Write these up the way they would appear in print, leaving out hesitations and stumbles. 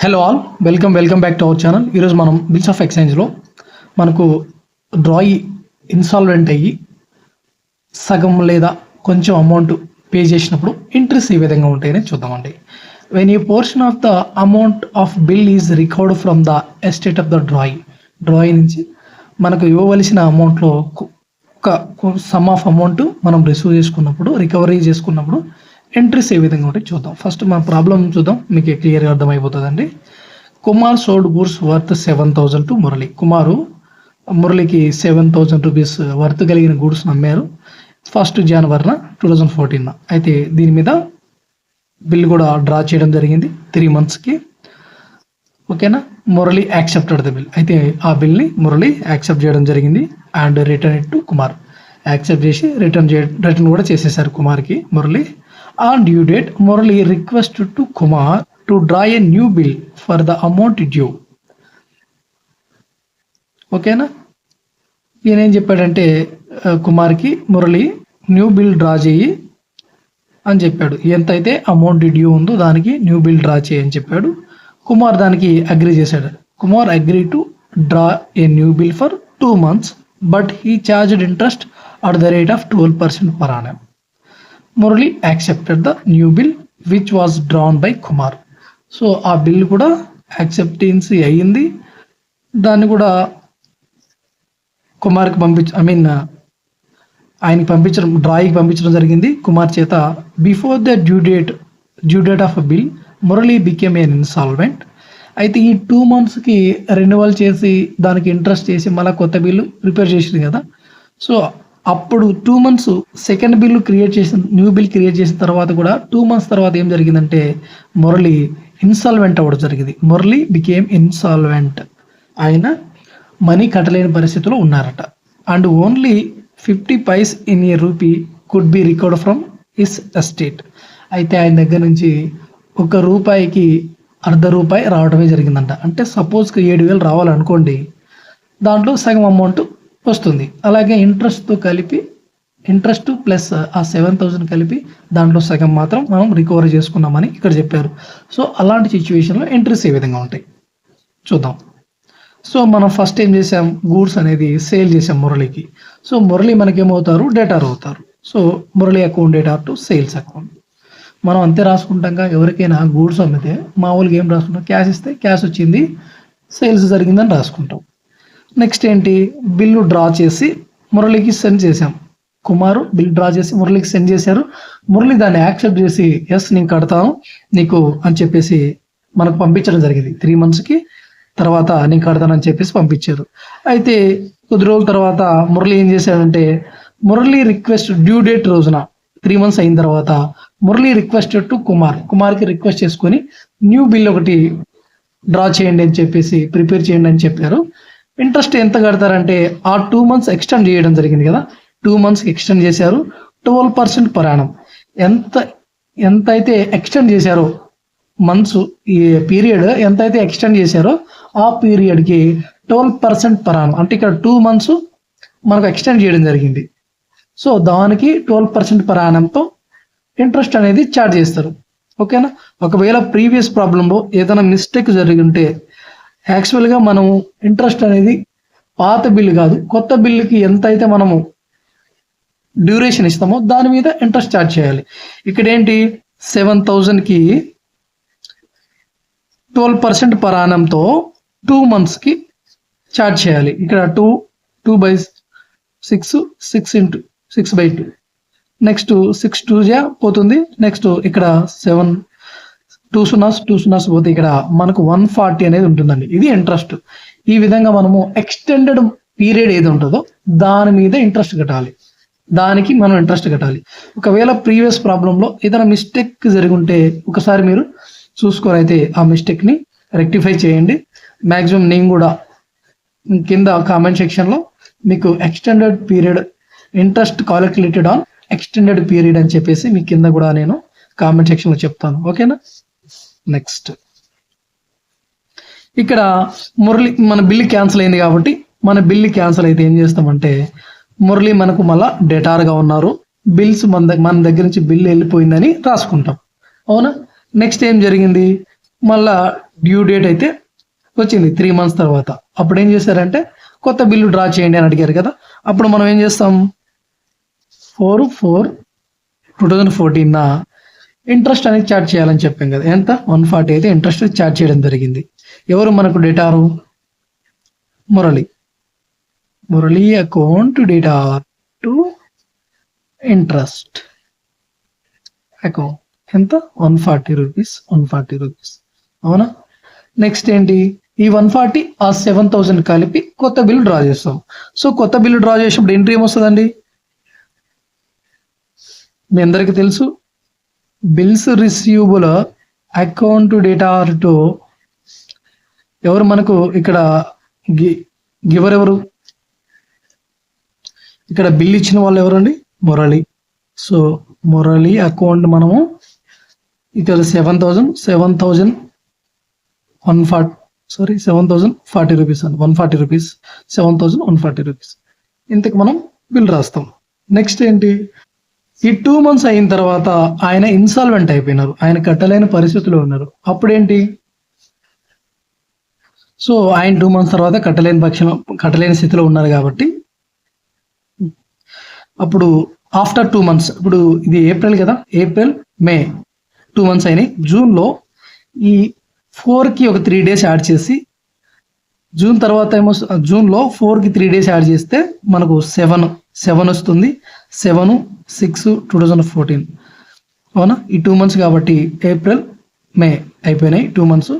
Hello all, welcome back to our channel. ఈరోజు మనం bills of ఎక్స్చేంజ్లో మనకు డ్రాయి ఇన్సాల్వెంట్ అయ్యి సగం లేదా కొంచెం అమౌంట్ పే చేసినప్పుడు ఇంట్రెస్ట్ ఏ విధంగా ఉంటాయని చూద్దామండి. When a portion of the amount of bill is recovered from the estate of the drawee నుంచి మనకు ఇవ్వవలసిన అమౌంట్లో ఒక సమ్ ఆఫ్ అమౌంట్ మనం రికవరీ చేసుకున్నప్పుడు ఎంట్రీస్ ఏ విధంగా ఉంటాయి చూద్దాం. ఫస్ట్ మన ప్రాబ్లం చూద్దాం, మీకు క్లియర్గా అర్థమైపోతుందండి. Kumar sold goods worth 7,000 to Murali. మురళికి 7,000 రూపీస్ వర్త్ కలిగిన గూడ్స్ అమ్మారు 1 జనవరి 2014. అయితే దీని మీద బిల్ కూడా డ్రా చేయడం జరిగింది 3 monthsకి. ఓకేనా, మురళి యాక్సెప్టెడ్ ద బిల్. అయితే ఆ బిల్ని మురళి యాక్సెప్ట్ చేయడం జరిగింది and return it to Kumar. Accept చేసి రిటర్న్ కూడా చేసేసారు కుమార్కి Murali. On due date, Murali requested to Kumar to draw a new bill for the amount due. ఓకేనా, ఈయన ఏం చెప్పాడంటే కుమార్కి మురళి న్యూ బిల్ డ్రా చేయి అని చెప్పాడు. ఎంతైతే అమౌంట్ డ్యూ ఉందో దానికి న్యూ బిల్ డ్రా చేయి అని చెప్పాడు. కుమార్ దానికి అగ్రీ చేశాడు. Kumar agree to draw a new bill for 2 months, but he charged interest at the rate of 12% per annum. Murali accepted the new bill which was drawn by Kumar. So ఆ bill కూడా acceptancy అయ్యింది. దాన్ని కూడా కుమార్కి ఆయనకి పంపించడం జరిగింది కుమార్ చేత. Before the due date of a bill Murali became N insolvent. అయితే ఈ 2 monthsకి రెన్యువల్ చేసి దానికి ఇంట్రెస్ట్ చేసి మళ్ళీ కొత్త బిల్లు ప్రిపేర్ చేసింది కదా. సో అప్పుడు 2 months second bill new bill create చేసిన తర్వాత కూడా 2 months తర్వాత ఏం జరిగిందంటే మురళి ఇన్సాల్వెంట్ అవ్వడం జరిగింది. Murali became insolvent. ఆయన మనీ కట్టలేని పరిస్థితిలో ఉన్నారట. And only 50 paise in a rupee could be recovered from his estate. అయితే ఆయన దగ్గర నుంచి ₹1కి ₹0.5 రావడమే జరిగిందంట. అంటే సపోజ్కి 7,000 రావాలనుకోండి, దాంట్లో సగం అమౌంట్ వస్తుంది. అలాగే ఇంట్రెస్ట్ ప్లస్ ఆ 7,000 కలిపి దాంట్లో సగం మాత్రం మనం రికవరీ చేసుకున్నామని ఇక్కడ చెప్పారు. సో అలాంటి సిచ్యువేషన్లో ఎంట్రీస్ ఏ విధంగా ఉంటాయి చూద్దాం. సో మనం ఫస్ట్ ఏం చేసాం, గూడ్స్ అనేది సేల్ చేసాం మురళికి. సో మురళి మనకేమవుతారు, డేటార్ అవుతారు. So Murali account debtor to sales account. మనం అంతే రాసుకుంటాం. ఎవరికైనా గూడ్స్ అమ్మితే మామూలుగా ఏం రాసుకుంటాం, క్యాష్ ఇస్తే క్యాష్ వచ్చింది, సేల్స్ జరిగిందని రాసుకుంటాం. నెక్స్ట్ ఏంటి, బిల్లు డ్రా చేసి మురళికి సెండ్ చేసాం. కుమారు బిల్ డ్రా చేసి మురళికి సెండ్ చేశారు. మురళి దాన్ని యాక్సెప్ట్ చేసి ఎస్ నేను కడతాను నీకు అని చెప్పేసి మనకు పంపించడం జరిగింది. 3 monthsకి తర్వాత నేను కడతానని చెప్పేసి పంపించారు. అయితే కొద్ది రోజుల తర్వాత మురళి ఏం చేశాడంటే, మురళి రిక్వెస్ట్ డ్యూ డేట్ రోజున 3 months అయిన తర్వాత మురళి రిక్వెస్టెడ్ టు కుమార్కి రిక్వెస్ట్ చేసుకొని న్యూ బిల్ ఒకటి డ్రా చేయండి అని చెప్పేసి ప్రిపేర్ చేయండి అని చెప్పారు. ఇంట్రెస్ట్ ఎంత కడతారంటే ఆ 2 months ఎక్స్టెండ్ చేయడం జరిగింది కదా, 2 monthsకి ఎక్స్టెండ్ చేశారు 12% per annum. ఎంతైతే ఎక్స్టెండ్ చేశారో మంత్స్, ఈ పీరియడ్ ఎంతైతే ఎక్స్టెండ్ చేశారో ఆ పీరియడ్కి 12% per annum. అంటే ఇక్కడ 2 months మనకు ఎక్స్టెండ్ చేయడం జరిగింది. సో దానికి 12% per annumతో ఇంట్రెస్ట్ అనేది ఛార్జ్ చేస్తారు. ఓకేనా, ఒకవేళ ప్రీవియస్ ప్రాబ్లంలో ఏదైనా మిస్టేక్ జరిగి ఉంటే యాక్చువల్గా మనము ఇంట్రెస్ట్ అనేది పాత బిల్లు కాదు, కొత్త బిల్లుకి ఎంతైతే మనము డ్యూరేషన్ ఇస్తామో దాని మీద ఇంట్రెస్ట్ ఛార్జ్ చేయాలి. ఇక్కడ ఏంటి, 7,000కి 12% per annumతో 2 monthsకి ఛార్జ్ చేయాలి. ఇక్కడ 2/6 6/2. నెక్స్ట్ 6 2 పోతుంది. నెక్స్ట్ ఇక్కడ 7 2 సున్నాస్ పోతే ఇక్కడ మనకు 140 అనేది ఉంటుందండి. ఇది ఇంట్రెస్ట్. ఈ విధంగా మనము ఎక్స్టెండెడ్ పీరియడ్ ఏది ఉంటుందో దాని మీద ఇంట్రెస్ట్ కట్టాలి, దానికి మనం ఇంట్రెస్ట్ కట్టాలి. ఒకవేళ ప్రీవియస్ ప్రాబ్లంలో ఏదైనా మిస్టేక్ జరిగి ఉంటే ఒకసారి మీరు చూసుకొని అయితే ఆ మిస్టేక్ని రెక్టిఫై చేయండి. మ్యాక్సిమం నేను కూడా కింద కామెంట్ సెక్షన్లో మీకు extended period interest calculated on extended period అని చెప్పేసి మీ కింద కూడా నేను కామెంట్ సెక్షన్లో చెప్తాను. ఓకేనా, నెక్స్ట్ ఇక్కడ మురళి మన బిల్లు క్యాన్సిల్ అయింది కాబట్టి మన బిల్లు క్యాన్సిల్ అయితే ఏం చేస్తామంటే, మురళి మనకు మళ్ళీ డేటార్గా ఉన్నారు, బిల్స్ మన దగ్గర నుంచి బిల్లు వెళ్ళిపోయిందని రాసుకుంటాం. అవునా, నెక్స్ట్ ఏం జరిగింది, మళ్ళా డ్యూ డేట్ అయితే వచ్చింది 3 months తర్వాత. అప్పుడు ఏం చేశారంటే కొత్త బిల్లు డ్రా చేయండి అని అడిగారు కదా. అప్పుడు మనం ఏం చేస్తాం, 4/4/2014 ఇంట్రెస్ట్ అనేది చార్జ్ చేయాలని చెప్పాం కదా. ఎంత 140 అయితే ఇంట్రెస్ట్ చార్జ్ చేయడం జరిగింది. ఎవరు మనకు debtor, Murali account debtor to interest account ఎంత 140 రూపీస్. అవునా. నెక్స్ట్ ఏంటి, ఈ 140 ఆ 7,000 కలిపి కొత్త బిల్లు డ్రా చేస్తాం. సో కొత్త బిల్లు డ్రా చేసినప్పుడు ఎంట్రీ ఏమొస్తుందండి, మీ అందరికీ తెలుసు, bills receivable account debtor to, ఎవరు మనకు ఇక్కడ గివర్ ఎవరు, ఇక్కడ బిల్ ఇచ్చిన వాళ్ళు ఎవరండి, మురళి. సో మురళి అకౌంట్ మనము ఇక్కడ 7,140 రూపీస్ అండి, 140 రూపీస్, 7,140 రూపీస్. ఇంతకు మనం బిల్ రాస్తాం. నెక్స్ట్ ఏంటి, ఈ 2 months అయిన తర్వాత ఆయన ఇన్సాల్వెంట్ అయిపోయినారు, ఆయన కట్టలేని పరిస్థితిలో ఉన్నారు. అప్పుడేంటి, సో ఆయన 2 months తర్వాత కట్టలేని స్థితిలో ఉన్నారు కాబట్టి అప్పుడు ఆఫ్టర్ 2 months, ఇప్పుడు ఇది ఏప్రిల్ కదా, ఏప్రిల్ మే 2 months అయినాయి. జూన్లో ఈ 4కి ఒక 3 days యాడ్ చేసి, జూన్ తర్వాత ఏమో జూన్లో 4కి 3 days యాడ్ చేస్తే మనకు 7 వస్తుంది. 7/6/2014 అవునా. ఈ 2 months కాబట్టి ఏప్రిల్ మే అయిపోయినాయి 2 months.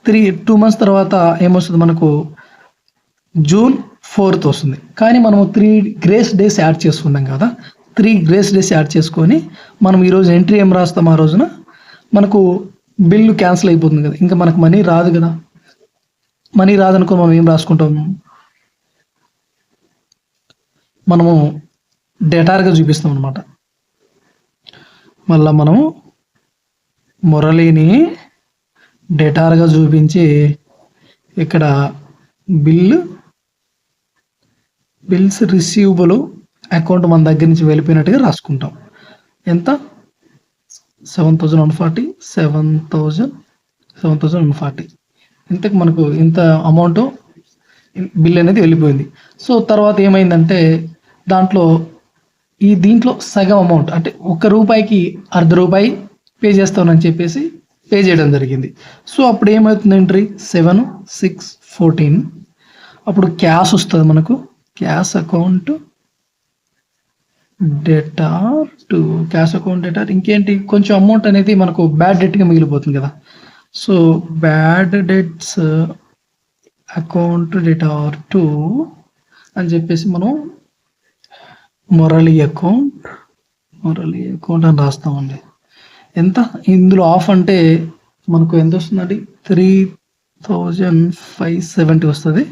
2 months తర్వాత ఏమొస్తుంది మనకు, జూన్ 4th వస్తుంది. కానీ మనము 3 grace days యాడ్ చేసుకున్నాం కదా, 3 grace days యాడ్ చేసుకొని మనం ఈరోజు ఎంట్రీ ఏం రాస్తాం, ఆ రోజున మనకు బిల్లు క్యాన్సిల్ అయిపోతుంది కదా, ఇంకా మనకు మనీ రాదు కదా. మనీ రాదనుకో మనం ఏం రాసుకుంటాం, మనము డేటార్గా చూపిస్తాం అనమాట. మళ్ళా మనము మురళిని డేటార్గా చూపించి ఇక్కడ బిల్స్ రిసీవబుల్ అకౌంట్ మన దగ్గర నుంచి వెళ్ళిపోయినట్టుగా రాసుకుంటాం. ఎంత 7,140 ఇంతకు మనకు ఇంత అమౌంట్ బిల్ అనేది వెళ్ళిపోయింది. సో తర్వాత ఏమైందంటే దీంట్లో సగం అమౌంట్ అంటే ₹1కి ₹0.5 పే చేస్తామని చెప్పేసి పే చేయడం జరిగింది. సో అప్పుడు ఏమవుతుంది, ఎంట్రీ 7/6/14. అప్పుడు క్యాష్ వస్తుంది మనకు, క్యాష్ అకౌంట్ డేటార్ ఇంకేంటి, కొంచెం అమౌంట్ అనేది మనకు బ్యాడ్ డెట్గా మిగిలిపోతుంది కదా. So bad debts account debtor to అని చెప్పేసి మనం మురళి అకౌంట్ అని రాస్తామండి. ఎంత ఇందులో ఆఫ్ అంటే మనకు ఎంత వస్తుందండి, 3,570 వస్తుంది.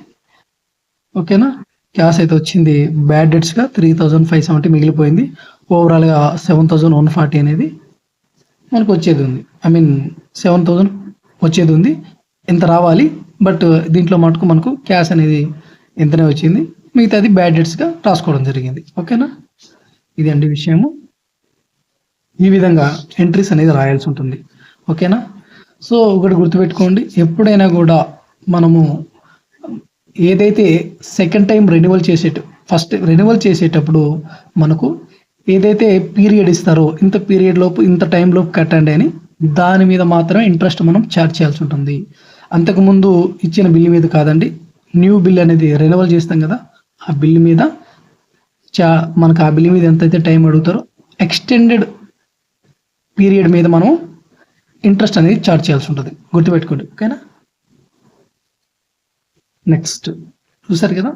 ఓకేనా. క్యాష్ అయితే వచ్చింది, బ్యాడ్ డెట్స్గా 3,570 మిగిలిపోయింది. ఓవరాల్గా 7,140 అనేది మనకు వచ్చేది ఉంది. 7,000 వచ్చేది ఉంది, ఎంత రావాలి. బట్ దీంట్లో మటుకు మనకు క్యాష్ అనేది ఎంతనే వచ్చింది, మిగతాది బ్యాడ్ డెట్స్గా రాసుకోవడం జరిగింది. ఓకేనా. ఇది అండి విషయము. ఈ విధంగా ఎంట్రీస్ అనేది రాయాల్సి ఉంటుంది. ఓకేనా. సో ఒకటి గుర్తుపెట్టుకోండి, ఎప్పుడైనా కూడా మనము ఏదైతే సెకండ్ టైం ఫస్ట్ రెన్యువల్ చేసేటప్పుడు మనకు ఏదైతే పీరియడ్ ఇస్తారో, ఇంత పీరియడ్ లోపు ఇంత టైం లోపు కట్టండి అని, దాని మీద మాత్రమే ఇంట్రెస్ట్ మనం ఛార్జ్ చేయాల్సి ఉంటుంది. అంతకుముందు ఇచ్చిన బిల్ మీద కాదండి. న్యూ బిల్ అనేది రెన్యువల్ చేస్తాం కదా, ఆ బిల్ మీద మనకు ఆ బిల్ మీద ఎంతైతే టైం అడుగుతారో ఎక్స్టెండెడ్ పీరియడ్ మీద మనం ఇంట్రెస్ట్ అనేది ఛార్జ్ చేయాల్సి ఉంటుంది. గుర్తుపెట్టుకోండి. ఓకేనా. నెక్స్ట్ చూసారు కదా,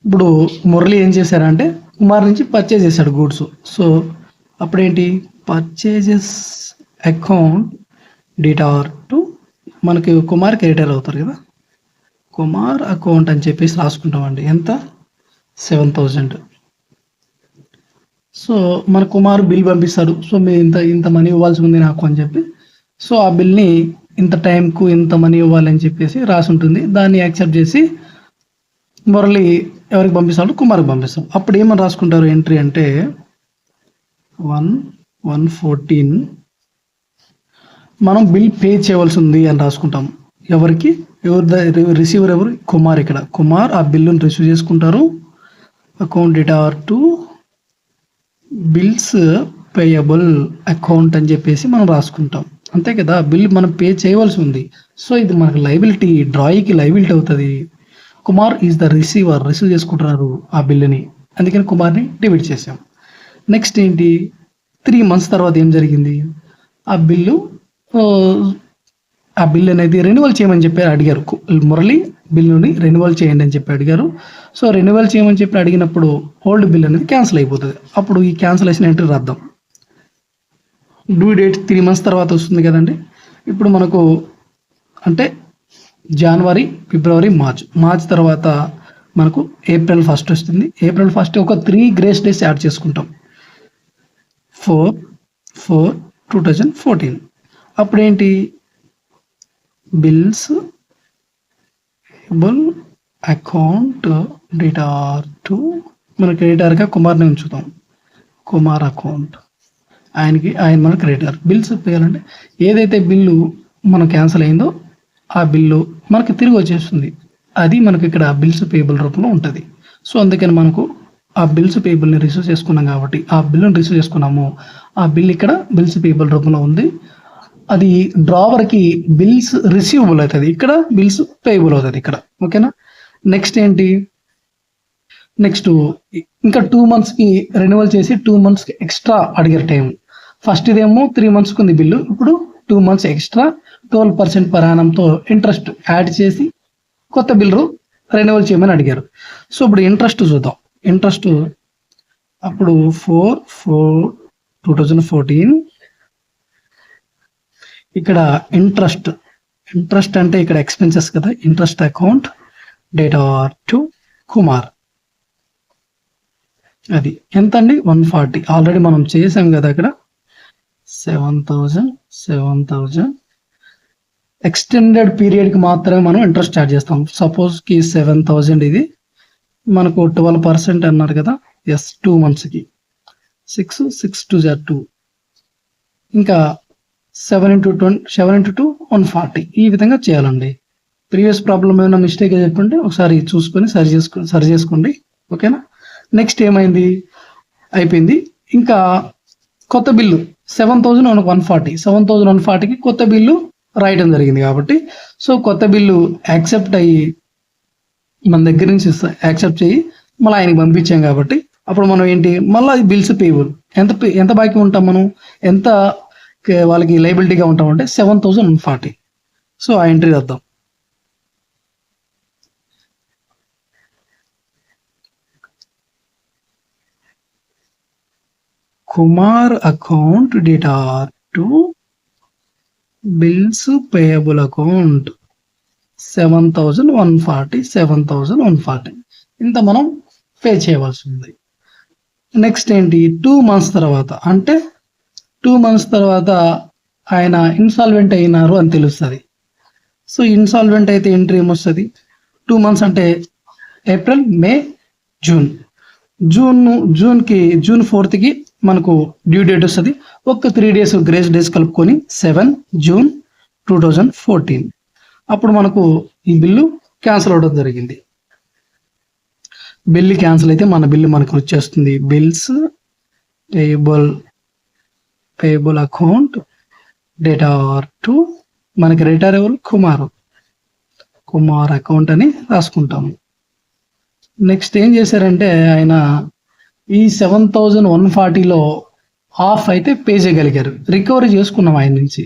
ఇప్పుడు మురళి ఏం చేశారంటే కుమార్ నుంచి పర్చేజ్ చేశాడు గూడ్స్. సో అప్పుడేంటి, పర్చేజెస్ అకౌంట్ డేటార్ టు మనకి కుమార్ క్రెడిటర్ అవుతారు కదా, కుమార్ అకౌంట్ అని చెప్పేసి రాసుకుంటామండి. ఎంత 7,000. సో మన కుమార్ బిల్ పంపిస్తాడు, సో మీరు ఇంత మనీ ఇవ్వాల్సి ఉంది నాకు అని చెప్పి, సో ఆ బిల్ని ఇంత టైంకు ఇంత మనీ ఇవ్వాలని చెప్పేసి రాసి ఉంటుంది. దాన్ని యాక్సెప్ట్ చేసి మురళి ఎవరికి పంపిస్తాడు? కుమార్కి పంపిస్తాం. అప్పుడు ఏమని రాసుకుంటారు ఎంట్రీ అంటే 1/114 మనం బిల్ పే చేయవలసి ఉంది అని రాసుకుంటాం. ఎవరికి? రిసీవర్ ఎవరు? కుమార్. ఇక్కడ కుమార్ ఆ బిల్లును రిసీవ్ చేసుకుంటారు. Account debtor to bills payable account అని చెప్పేసి మనం రాసుకుంటాం. అంతే కదా, బిల్ మనం పే చేయవలసి ఉంది. సో ఇది మనకు లైబిలిటీ, డ్రాయింగ్కి లైబిలిటీ అవుతుంది. Kumar is the receiver, receive చేసుకుంటున్నారు ఆ బిల్లుని, అందుకని కుమార్ని డిబిట్ చేసాం. నెక్స్ట్ ఏంటి, 3 months తర్వాత ఏం జరిగింది, ఆ బిల్లు అనేది రెన్యువల్ చేయమని చెప్పి అడిగారు. మురళి బిల్లుని రెన్యువల్ చేయండి అని చెప్పి అడిగారు. సో రెన్యువల్ చేయమని చెప్పి అడిగినప్పుడు ఓల్డ్ బిల్ అనేది క్యాన్సిల్ అయిపోతుంది. అప్పుడు ఈ క్యాన్సిలేషన్ ఎంట్రీ రాద్దాం. డ్యూ డేట్ 3 months తర్వాత వస్తుంది కదండి. ఇప్పుడు మనకు అంటే జనవరి, ఫిబ్రవరి, మార్చ్ తర్వాత మనకు April 1st వస్తుంది. April 1st ఒక 3 గ్రేస్ డేస్ యాడ్ చేసుకుంటాం. 4/4/2014. అప్పుడేంటి, bills payable account debtor to మన క్రెడిటర్గా కుమార్ని ఉంచుతాం. కుమార్ అకౌంట్, ఆయన మన క్రెడిటర్. బిల్స్ పేయాలంటే ఏదైతే బిల్లు మనం క్యాన్సిల్ అయిందో ఆ బిల్లు మనకి తిరిగి వచ్చేస్తుంది. అది మనకి ఇక్కడ బిల్స్ పేయబుల్ రూపంలో ఉంటుంది. సో అందుకని మనకు ఆ బిల్స్ పేయబుల్ని రిసీవ్ చేసుకున్నాం కాబట్టి ఆ బిల్లుని రిసీవ్ చేసుకున్నాము. ఆ బిల్ ఇక్కడ బిల్స్ పేయబుల్ రూపంలో ఉంది. అది డ్రావర్కి బిల్స్ రిసీవబుల్ అవుతుంది, ఇక్కడ బిల్స్ పేయబుల్ అవుతుంది ఇక్కడ. ఓకేనా. నెక్స్ట్ ఏంటి, నెక్స్ట్ ఇంకా 2 monthsకి రెన్యువల్ చేసి 2 monthsకి ఎక్స్ట్రా అడిగారు టైం. ఫస్ట్ ఇదేమో 3 monthsకి ఉంది బిల్లు, ఇప్పుడు 2 months ఎక్స్ట్రా 12% per annumతో ఇంట్రెస్ట్ యాడ్ చేసి కొత్త బిల్లు రెన్యువల్ చేయమని అడిగారు. సో ఇప్పుడు ఇంట్రెస్ట్ చూద్దాం. ఇంట్రెస్ట్ అప్పుడు 4/4/2014 ఇక్కడ ఇంట్రెస్ట్ అంటే ఇక్కడ ఎక్స్పెన్సెస్ కదా, interest account debtor to Kumar. అది ఎంత అండి, 140. ఆల్రెడీ మనం చేసాం కదా అక్కడ. 7,000 ఎక్స్టెండెడ్ పీరియడ్కి మాత్రమే మనం ఇంట్రెస్ట్ చార్జ్ చేస్తాం. సపోజ్కి 7,000 ఇది మనకు 12% అన్నారు కదా. ఎస్, 2 monthsకి 6/2 ఇంకా 7 into 2 140. ఈ విధంగా చేయాలండి. ప్రీవియస్ ప్రాబ్లం ఏమైనా మిస్టేక్ చెప్పుంటే ఒకసారి చూసుకొని సరి చేసుకోండి. ఓకేనా. నెక్స్ట్ ఏమైంది, అయిపోయింది. ఇంకా కొత్త బిల్లు 7,140కి కొత్త బిల్లు రాయడం జరిగింది కాబట్టి, సో కొత్త బిల్లు యాక్సెప్ట్ అయ్యి మన దగ్గర నుంచి యాక్సెప్ట్ చేయి మళ్ళీ ఆయనకి పంపించాం కాబట్టి అప్పుడు మనం ఏంటి, మళ్ళీ బిల్స్ పేయబుల్ ఎంత బాకీ ఉంటాం మనం, ఎంత వాళ్ళకి లైబిలిటీగా ఉంటామంటే 7,140. సో ఆ ఎంట్రీ చేద్దాం. Kumar account debtor to bills payable account 7,140 ఇంత మనం పే చేయవలసి ఉంది. నెక్స్ట్ ఏంటి, 2 months తర్వాత అంటే 2 months తర్వాత ఆయన ఇన్సాల్వెంట్ అయినారు అని తెలుస్తుంది. సో ఇన్సాల్వెంట్ అయితే ఎంట్రీ ఏమొస్తుంది, 2 months అంటే ఏప్రిల్, మే, జూన్ 4th మనకు డ్యూ డేట్ వస్తుంది. ఒక 3 days గ్రేస్ డేస్ కలుపుకొని 7 June 2014. అప్పుడు మనకు ఈ బిల్లు క్యాన్సిల్ అవడం జరిగింది. బిల్లు క్యాన్సిల్ అయితే మన బిల్లు మనకు వచ్చేస్తుంది. Bills payable account debtor to మనకి రిటైర్ ఎవరు, కుమార్ అకౌంట్ అని రాసుకుంటాము. నెక్స్ట్ ఏం చేశారంటే ఆయన ఈ 7,140లో హాఫ్ అయితే పే చేయగలిగారు. రికవరీ చేసుకున్నాం ఆయన నుంచి,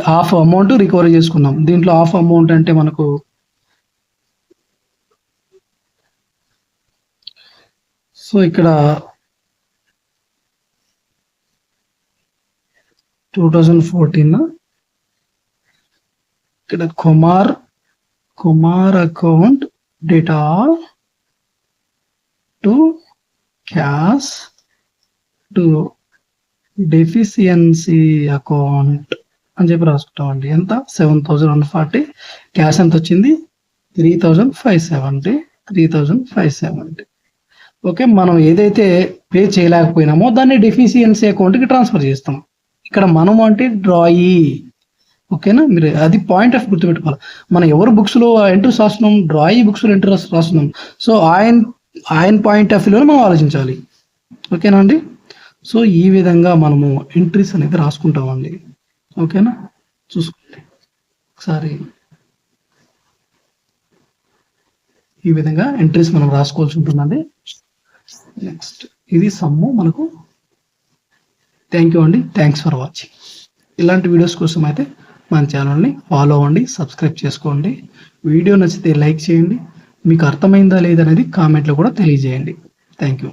హాఫ్ అమౌంట్ రికవరీ చేసుకున్నాం. దీంట్లో హాఫ్ అమౌంట్ అంటే మనకు సో ఇక్కడ 2014 ఇక్కడ Kumar account debtor to cash to deficiency account అని చెప్పి రాసుకుంటామండి. ఎంత, 7,140. క్యాష్ ఎంత వచ్చింది, 3,570. 3,570. ఓకే, మనం ఏదైతే పే చేయలేకపోయినామో దాన్ని డెఫిషియన్సీ అకౌంట్కి ట్రాన్స్ఫర్ చేస్తాం. ఇక్కడ మనం అంటే డ్రాయీ. ఓకేనా, మీరు అది పాయింట్ ఆఫ్ గుర్తుపెట్టుకోవాలి. మనం ఎవరు బుక్స్లో ఎంట్రీస్ రాస్తున్నాం, డ్రాయీ బుక్స్లో ఎంట్రీస్ రాస్తున్నాం. సో ఆయన పాయింట్ ఆఫ్ వ్యూలో మనం ఆలోచించాలి. ఓకేనా అండి. సో ఈ విధంగా మనము ఎంట్రీస్ అనేది రాసుకుంటామండి. ఓకేనా, చూసుకోండి ఒకసారి. ఈ విధంగా ఎంట్రీస్ మనం రాసుకోవాల్సి ఉంటుందండి. నెక్స్ట్ ఇది సమ్ము మనకు. థ్యాంక్ యూ అండి, థ్యాంక్స్ ఫర్ వాచింగ్. ఇలాంటి వీడియోస్ కోసం అయితే మన ఛానల్ని ఫాలో అవ్వండి, సబ్స్క్రైబ్ చేసుకోండి. వీడియో నచ్చితే లైక్ చేయండి. మీకు అర్థమైందా లేదనేది కామెంట్లో కూడా తెలియజేయండి. Thank you.